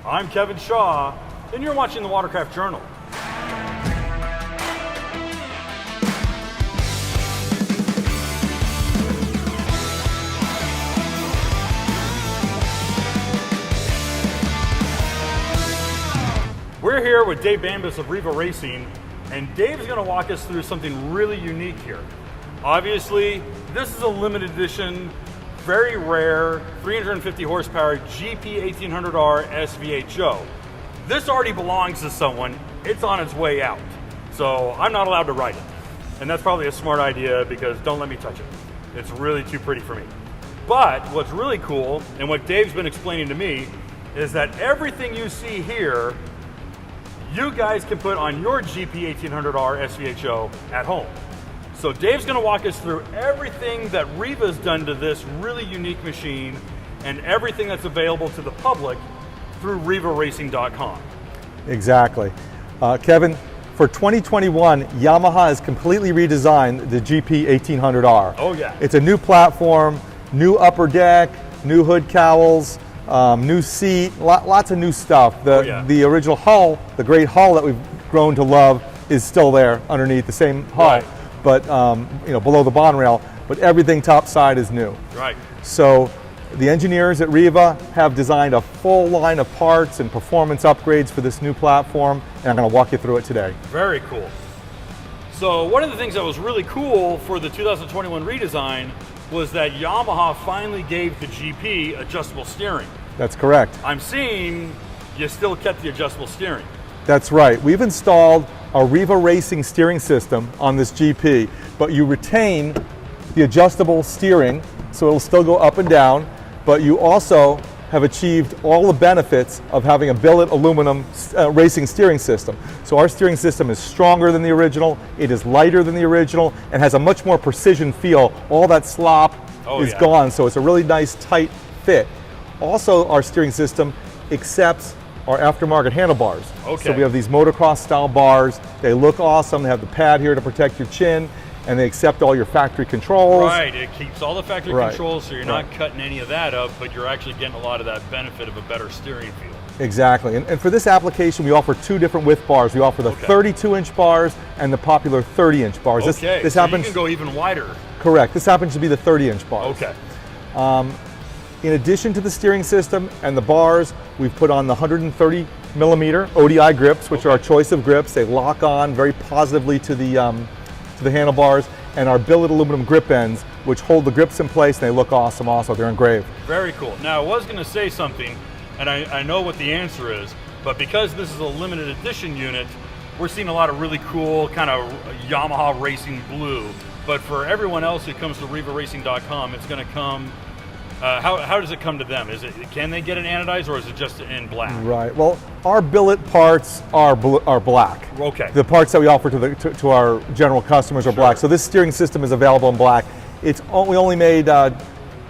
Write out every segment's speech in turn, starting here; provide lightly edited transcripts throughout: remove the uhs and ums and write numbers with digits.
I'm Kevin Shaw, and you're watching the Watercraft Journal. We're here with Dave Bamdas of RIVA Racing, and Dave's going to walk us through something really unique here. Obviously, this is a limited edition, very rare, 350 horsepower GP1800R SVHO. This already belongs to someone. It's on its way out. So I'm not allowed to ride it. And that's probably a smart idea because don't let me touch it. It's really too pretty for me. But what's really cool, and what Dave's been explaining to me, is that everything you see here, you guys can put on your GP1800R SVHO at home. So Dave's going to walk us through everything that RIVA's done to this really unique machine and everything that's available to the public through rivaracing.com. Exactly. Kevin, for 2021, Yamaha has completely redesigned the GP1800R. Oh yeah. It's a new platform, new upper deck, new hood cowls, new seat, lots of new stuff. The original hull, the great hull that we've grown to love, is still there underneath, the same hull. Right. But below the bond rail, but everything top side is new. Right. So the engineers at RIVA have designed a full line of parts and performance upgrades for this new platform, and I'm going to walk you through it today. Very cool. So one of the things that was really cool for the 2021 redesign was that Yamaha finally gave the GP adjustable steering. That's correct. I'm seeing you still kept the adjustable steering. That's right. We've installed a RIVA Racing steering system on this GP, but you retain the adjustable steering, so it'll still go up and down, but you also have achieved all the benefits of having a billet aluminum racing steering system. So our steering system is stronger than the original, it is lighter than the original, and has a much more precision feel. All that slop is gone, so it's a really nice tight fit. Also, our steering system accepts our aftermarket handlebars. Okay. So we have these motocross style bars. They look awesome. They have the pad here to protect your chin, and they accept all your factory controls. Right, it keeps all the factory controls, so you're not cutting any of that up, but you're actually getting a lot of that benefit of a better steering feel. Exactly, and for this application, we offer two different width bars. We offer the 32-inch bars and the popular 30-inch bars. Okay, this so happens, you can go even wider. Correct, this happens to be the 30-inch bars. Okay. In addition to the steering system and the bars, we've put on the 130 millimeter ODI grips, which are our choice of grips. They lock on very positively to the handlebars, and our billet aluminum grip ends, which hold the grips in place, and they look awesome also. They're engraved. Very cool. Now, I was going to say something, and I know what the answer is, but because this is a limited edition unit, we're seeing a lot of really cool kind of Yamaha racing blue. But for everyone else who comes to rivaracing.com, it's going to come. How does it come to them? Can they get it anodized, or is it just in black? Right. Well, our billet parts are black. Okay. The parts that we offer to our general customers are black. So this steering system is available in black. We only made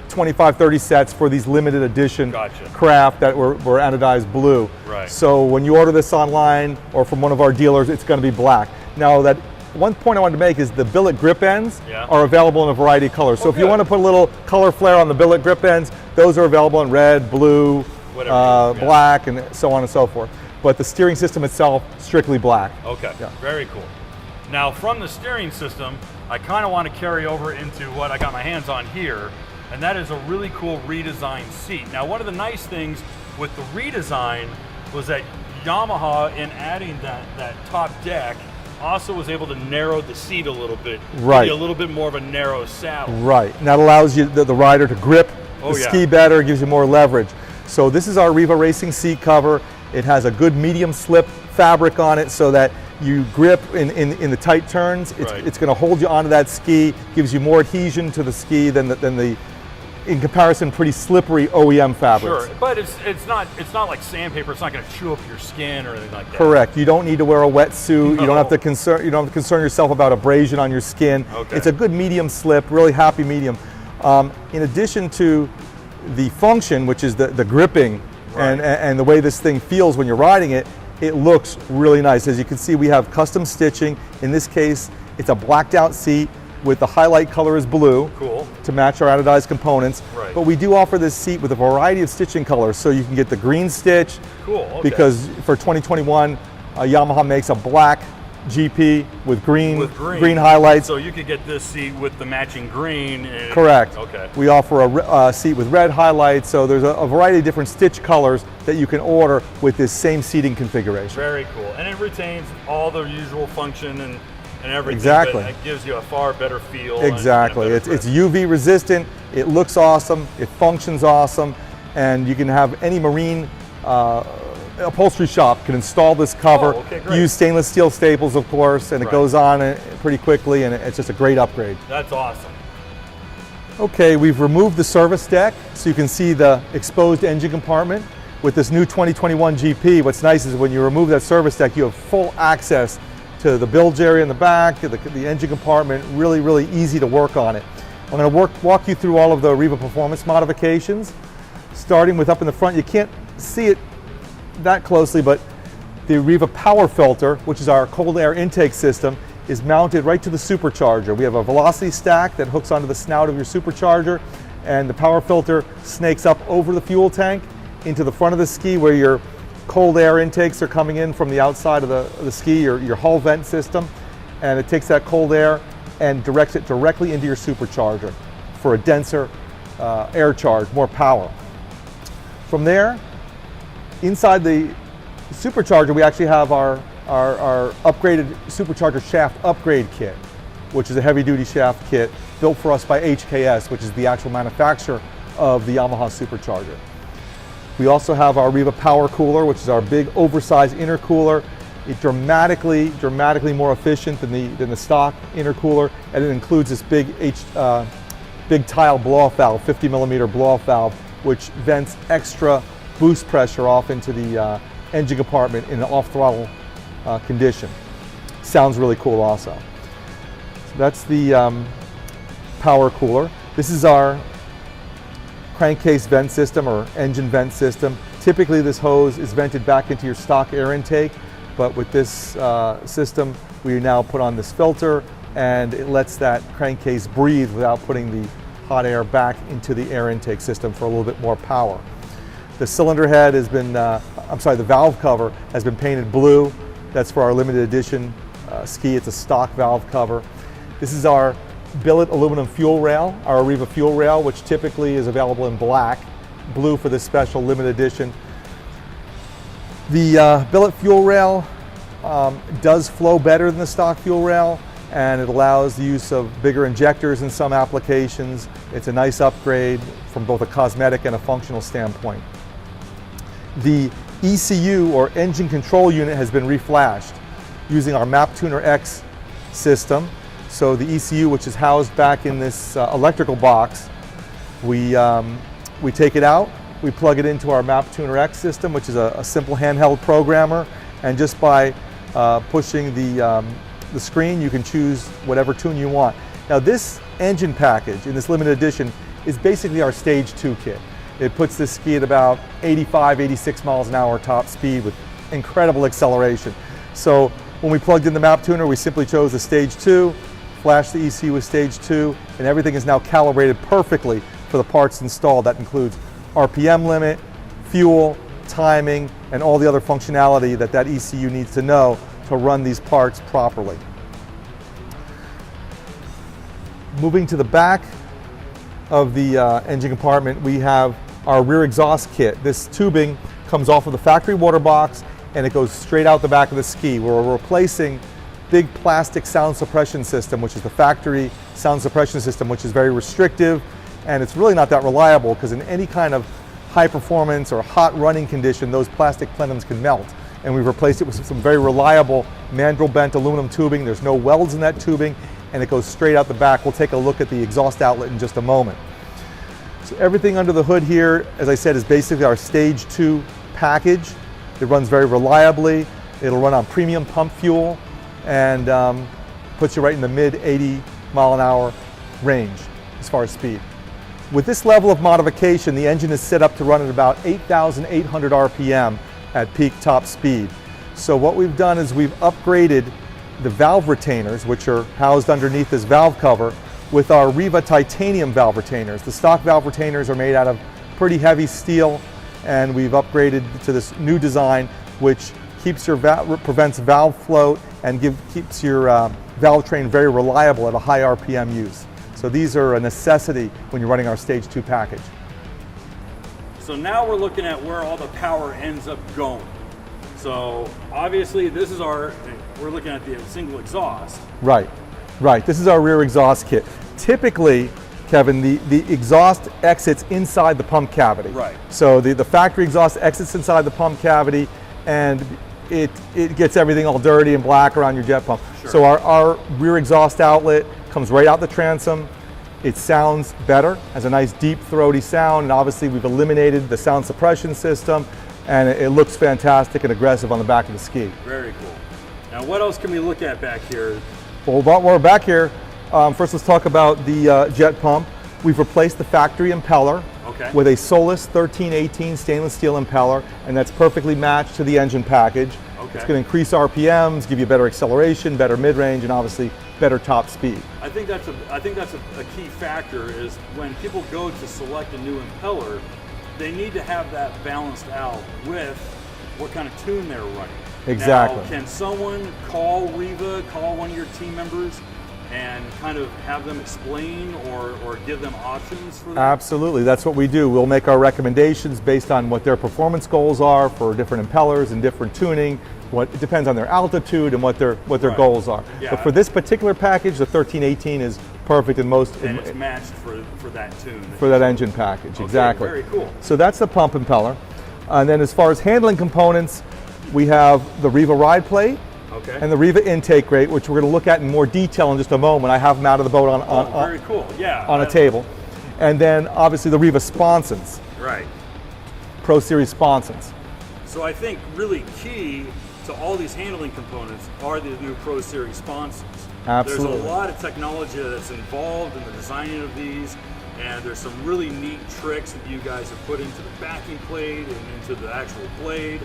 25, 30 sets for these limited edition craft that were anodized blue. Right. So when you order this online or from one of our dealers, it's going to be black. Now, that one point I wanted to make is the billet grip ends are available in a variety of colors. So if you want to put a little color flare on the billet grip ends, those are available in red, blue, black, and so on and so forth. But the steering system itself, strictly black. Okay, very cool. Now from the steering system, I kind of want to carry over into what I got my hands on here, and that is a really cool redesigned seat. Now, one of the nice things with the redesign was that Yamaha, in adding that top deck, also was able to narrow the seat a little bit, right? Be a little bit more of a narrow saddle, right? And that allows you the rider to grip the ski better, gives you more leverage. So this is our RIVA Racing seat cover. It has a good medium slip fabric on it, so that you grip in the tight turns. It's going to hold you onto that ski, gives you more adhesion to the ski than the in comparison, pretty slippery OEM fabrics. Sure, but it's not like sandpaper. It's not going to chew up your skin or anything like that. Correct. You don't need to wear a wetsuit. No. You don't have to concern yourself about abrasion on your skin. Okay. It's a good medium slip, really happy medium. In addition to the function, which is the gripping and the way this thing feels when you're riding it, it looks really nice. As you can see, we have custom stitching. In this case, it's a blacked out seat with the highlight color is blue. Cool. To match our anodized components. Right. But we do offer this seat with a variety of stitching colors, so you can get the green stitch. Cool, okay. Because for 2021, Yamaha makes a black GP with green highlights. So you could get this seat with the matching green. Correct. Okay. We offer a seat with red highlights, so there's a variety of different stitch colors that you can order with this same seating configuration. Very cool. And it retains all the usual function and everything. Exactly. But it gives you a far better feel. Exactly. It's UV resistant, it looks awesome, it functions awesome, and you can have any marine upholstery shop can install this cover, use stainless steel staples of course, and it goes on pretty quickly, and it's just a great upgrade. That's awesome. Okay, we've removed the service deck so you can see the exposed engine compartment. With this new 2021 GP, what's nice is when you remove that service deck, you have full access to the bilge area in the back, the engine compartment, really easy to work on it. I'm going to walk you through all of the RIVA performance modifications. Starting with up in the front, you can't see it that closely, but the RIVA power filter, which is our cold air intake system, is mounted right to the supercharger. We have a velocity stack that hooks onto the snout of your supercharger, and the power filter snakes up over the fuel tank into the front of the ski where your cold air intakes are coming in from the outside of the ski, your hull vent system, and it takes that cold air and directs it directly into your supercharger for a denser air charge, more power. From there, inside the supercharger, we actually have our upgraded supercharger shaft upgrade kit, which is a heavy-duty shaft kit built for us by HKS, which is the actual manufacturer of the Yamaha supercharger. We also have our RIVA power cooler, which is our big oversized intercooler. It's dramatically more efficient than the stock intercooler, and it includes this big tile blow-off valve, 50 millimeter blow-off valve, which vents extra boost pressure off into the engine compartment in an off-throttle condition. Sounds really cool also. So that's the power cooler. This is our crankcase vent system or engine vent system. Typically this hose is vented back into your stock air intake, but with this system we now put on this filter, and it lets that crankcase breathe without putting the hot air back into the air intake system for a little bit more power. The cylinder head has been, the valve cover has been painted blue. That's for our limited edition ski. It's a stock valve cover. This is our billet aluminum fuel rail, our RIVA fuel rail, which typically is available in black, blue for this special limited edition. The billet fuel rail does flow better than the stock fuel rail, and it allows the use of bigger injectors in some applications. It's a nice upgrade from both a cosmetic and a functional standpoint. The ECU, or engine control unit, has been reflashed using our Map Tuner X system. So the ECU, which is housed back in this electrical box, we take it out, we plug it into our Map Tuner X system, which is a simple handheld programmer, and just by pushing the screen, you can choose whatever tune you want. Now this engine package in this limited edition is basically our Stage 2 kit. It puts this ski at about 85, 86 miles an hour top speed with incredible acceleration. So when we plugged in the Map Tuner, we simply chose the Stage 2, flashed the ECU with Stage 2, and everything is now calibrated perfectly for the parts installed. That includes RPM limit, fuel, timing, and all the other functionality that ECU needs to know to run these parts properly. Moving to the back of the engine compartment, we have our rear exhaust kit. This tubing comes off of the factory water box and it goes straight out the back of the ski. We're replacing big plastic sound suppression system, which is the factory sound suppression system, which is very restrictive, and it's really not that reliable because in any kind of high performance or hot running condition, those plastic plenums can melt. And we've replaced it with some very reliable mandrel bent aluminum tubing. There's no welds in that tubing, and it goes straight out the back. We'll take a look at the exhaust outlet in just a moment. So everything under the hood here, as I said, is basically our Stage 2 package. It runs very reliably. It'll run on premium pump fuel and puts you right in the mid 80 mile an hour range as far as speed. With this level of modification, the engine is set up to run at about 8,800 RPM at peak top speed. So what we've done is we've upgraded the valve retainers, which are housed underneath this valve cover, with our RIVA titanium valve retainers. The stock valve retainers are made out of pretty heavy steel, and we've upgraded to this new design, which keeps your prevents valve float and keeps your valve train very reliable at a high RPM use. So these are a necessity when you're running our Stage 2 package. So now we're looking at where all the power ends up going. So obviously this is we're looking at the single exhaust. Right, right. This is our rear exhaust kit. Typically, Kevin, the exhaust exits inside the pump cavity. Right. So the factory exhaust exits inside the pump cavity, and it gets everything all dirty and black around your jet pump. Sure. So our rear exhaust outlet comes right out the transom. It sounds better, has a nice deep throaty sound, and obviously we've eliminated the sound suppression system, and it looks fantastic and aggressive on the back of the ski. Very cool. Now what else can we look at back here? Well, while we're back here, first let's talk about the jet pump. We've replaced the factory impeller with a Solus 1318 stainless steel impeller, and that's perfectly matched to the engine package. It's going to increase RPMs, give you better acceleration, better mid-range, and obviously better top speed. I think that's a key factor is when people go to select a new impeller, they need to have that balanced out with what kind of tune they're running. Exactly. Now, can someone call RIVA, call one of your team members, and kind of have them explain or give them options for that? Absolutely, that's what we do. We'll make our recommendations based on what their performance goals are for different impellers and different tuning. It depends on their altitude and what their goals are. Yeah. But for this particular package, the 1318 is perfect in most. And it's matched for that tune. For that engine package, exactly. Very cool. So that's the pump impeller. And then as far as handling components, we have the RIVA ride plate and the RIVA intake grate, which we're going to look at in more detail in just a moment. I have them out of the boat very cool. Yeah, on a table. And then obviously the RIVA sponsons. Right. Pro Series sponsons. So I think really key to all these handling components are the new Pro Series sponsons. Absolutely. There's a lot of technology that's involved in the designing of these, and there's some really neat tricks that you guys have put into the backing plate and into the actual blade.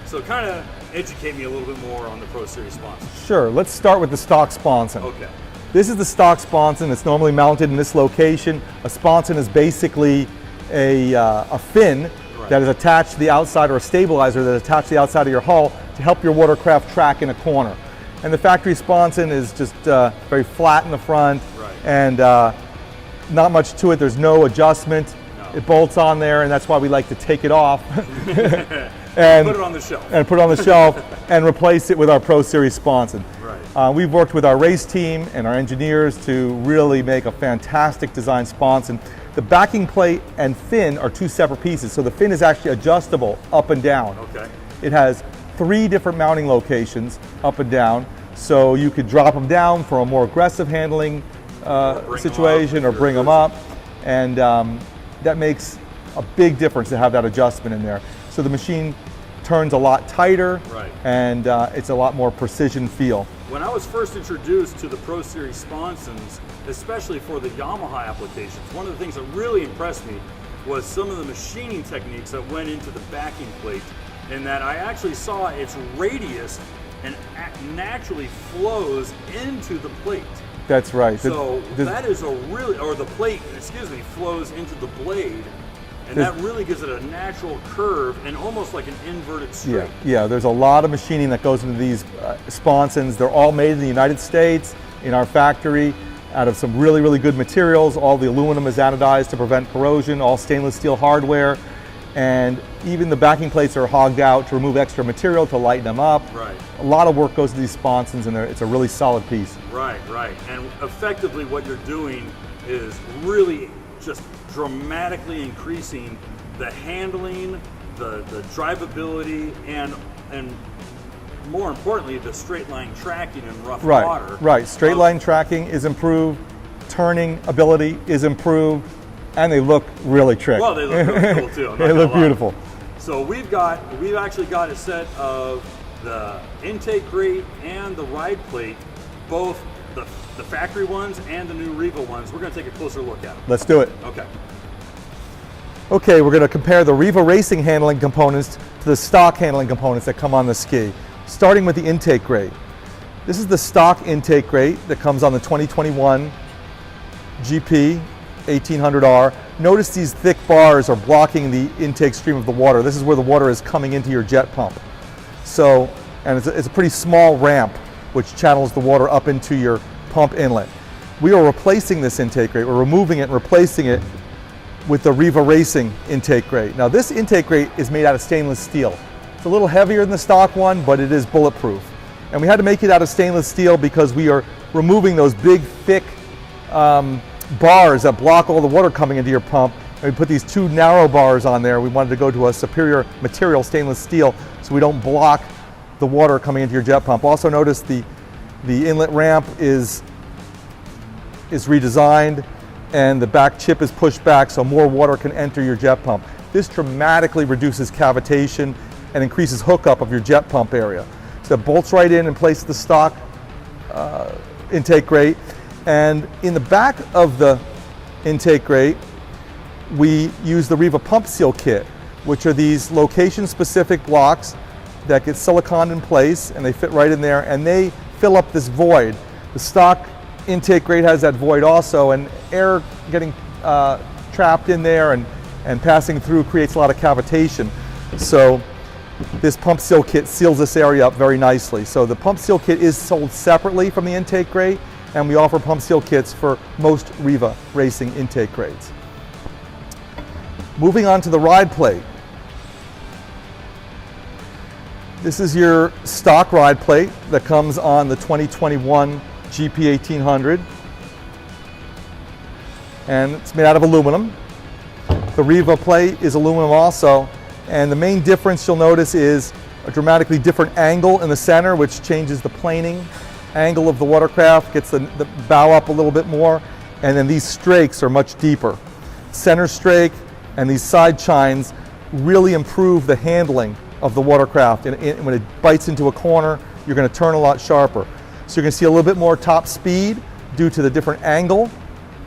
So kind of educate me a little bit more on the Pro Series sponsons. Sure, let's start with the stock sponson. Okay. This is the stock sponson. It's normally mounted in this location. A sponson is basically a fin that is attached to the outside, or a stabilizer that is attached to the outside of your hull to help your watercraft track in a corner. And the factory sponson is just very flat in the front and not much to it. There's no adjustment. It bolts on there, and that's why we like to take it off and put it on the shelf. And put it on the shelf and replace it with our Pro Series sponson. We've worked with our race team and our engineers to really make a fantastic design sponson. The backing plate and fin are two separate pieces, so the fin is actually adjustable up and down. It has 3 different mounting locations up and down, so you could drop them down for a more aggressive handling situation, or bring them up, and that makes a big difference to have that adjustment in there. So the machine turns a lot tighter, and it's a lot more precision feel. When I was first introduced to the Pro Series sponsons, especially for the Yamaha applications, one of the things that really impressed me was some of the machining techniques that went into the backing plate, and that I actually saw its radius and naturally flows into the plate. That's right. So that is the plate, flows into the blade, and that really gives it a natural curve and almost like an inverted straight. Yeah, there's a lot of machining that goes into these sponsons. They're all made in the United States in our factory out of some really, really good materials. All the aluminum is anodized to prevent corrosion, all stainless steel hardware, and even the backing plates are hogged out to remove extra material to lighten them up. A lot of work goes to these sponsons, and it's a really solid piece. Right. And effectively what you're doing is really just dramatically increasing the handling, the drivability, and more importantly, the straight line tracking in rough water. Straight line tracking is improved, turning ability is improved, and they look really trick. Well, they look really cool too. They look beautiful. So we've actually got a set of the intake grate and the ride plate, both the factory ones and the new RIVA ones. We're going to take a closer look at them. Let's do it. Okay, we're going to compare the RIVA racing handling components to the stock handling components that come on the ski. Starting with the intake grate. This is the stock intake grate that comes on the 2021 GP1800R. Notice these thick bars are blocking the intake stream of the water. This is where the water is coming into your jet pump. So, and it's a pretty small ramp which channels the water up into your pump inlet. We are replacing this intake grate. We're removing it and replacing it with the RIVA Racing intake grate. Now this intake grate is made out of stainless steel. It's a little heavier than the stock one, but it is bulletproof. And we had to make it out of stainless steel because we are removing those big, thick bars that block all the water coming into your pump. And we put these two narrow bars on there. We wanted to go to a superior material, stainless steel, so we don't block the water coming into your jet pump. Also notice the inlet ramp is redesigned and the back chip is pushed back so more water can enter your jet pump. This dramatically reduces cavitation and increases hookup of your jet pump area. So it bolts right in and places the stock intake grate. And in the back of the intake grate, we use the RIVA pump seal kit, which are these location-specific blocks that get siliconed in place, and they fit right in there, and they fill up this void. The stock intake grate has that void also, and air getting trapped in there and passing through creates a lot of cavitation. So this pump seal kit seals this area up very nicely. So the pump seal kit is sold separately from the intake grate, and we offer pump seal kits for most RIVA Racing intake grates. Moving on to the ride plate. This is your stock ride plate that comes on the 2021 GP1800, and it's made out of aluminum. The RIVA plate is aluminum also, and the main difference you'll notice is a dramatically different angle in the center, which changes the planing angle of the watercraft, gets the bow up a little bit more, and then these strakes are much deeper. Center strake and these side chines really improve the handling of the watercraft. And when it bites into a corner, you're going to turn a lot sharper. So you're going to see a little bit more top speed due to the different angle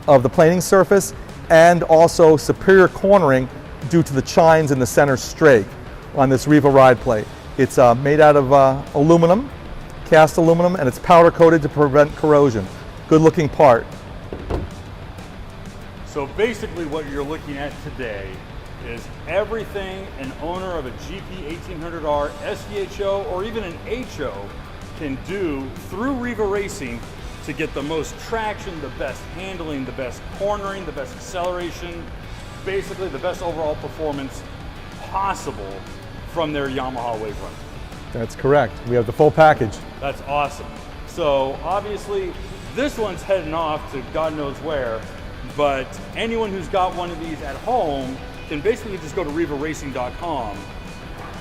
of the planing surface, and also superior cornering due to the chines in the center strake on this RIVA ride plate. It's made out of aluminum, cast aluminum, and it's powder coated to prevent corrosion. Good looking part. So basically what you're looking at today is everything an owner of a GP1800R SVHO or even an HO can do through RIVA Racing to get the most traction, the best handling, the best cornering, the best acceleration, basically the best overall performance possible from their Yamaha WaveRunner. That's correct. We have the full package. That's awesome. So obviously this one's heading off to God knows where, but anyone who's got one of these at home can basically just go to rivaracing.com.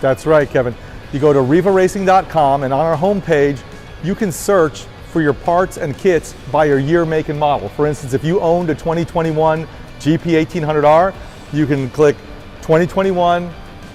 That's right, Kevin. You go to rivaracing.com, and on our homepage, you can search for your parts and kits by your year, make, and model. For instance, if you owned a 2021 GP1800R, you can click 2021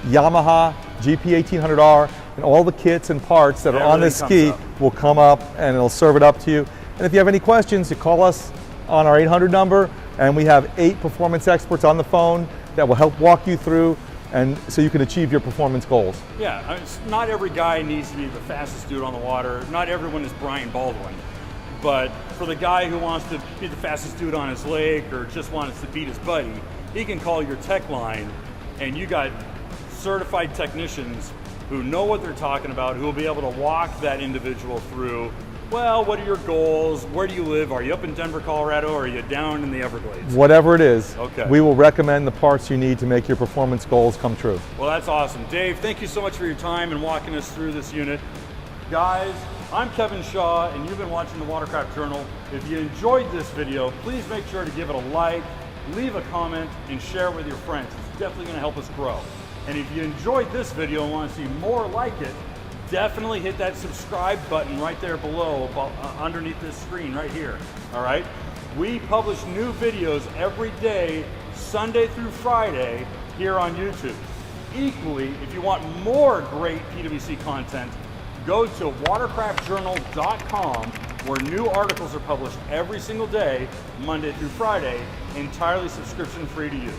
Yamaha GP1800R, and all the kits and parts that are on this ski will come up, and it'll serve it up to you. And if you have any questions, you call us on our 800 number, and we have 8 performance experts on the phone that will help walk you through, and so you can achieve your performance goals. Yeah, I mean, not every guy needs to be the fastest dude on the water. Not everyone is Brian Baldwin. But for the guy who wants to be the fastest dude on his lake or just wants to beat his buddy, he can call your tech line, and you got certified technicians who know what they're talking about, who will be able to walk that individual through, well, what are your goals? Where do you live? Are you up in Denver, Colorado, or are you down in the Everglades? Whatever it is, okay, we will recommend the parts you need to make your performance goals come true. Well, that's awesome. Dave, thank you so much for your time and walking us through this unit. Guys, I'm Kevin Shaw, and you've been watching the Watercraft Journal. If you enjoyed this video, please make sure to give it a like, leave a comment, and share it with your friends. It's definitely going to help us grow. And if you enjoyed this video and want to see more like it, definitely hit that subscribe button right there below, underneath this screen right here, all right? We publish new videos every day, Sunday through Friday, here on YouTube. Equally, if you want more great PWC content, go to watercraftjournal.com, where new articles are published every single day, Monday through Friday, entirely subscription free to you.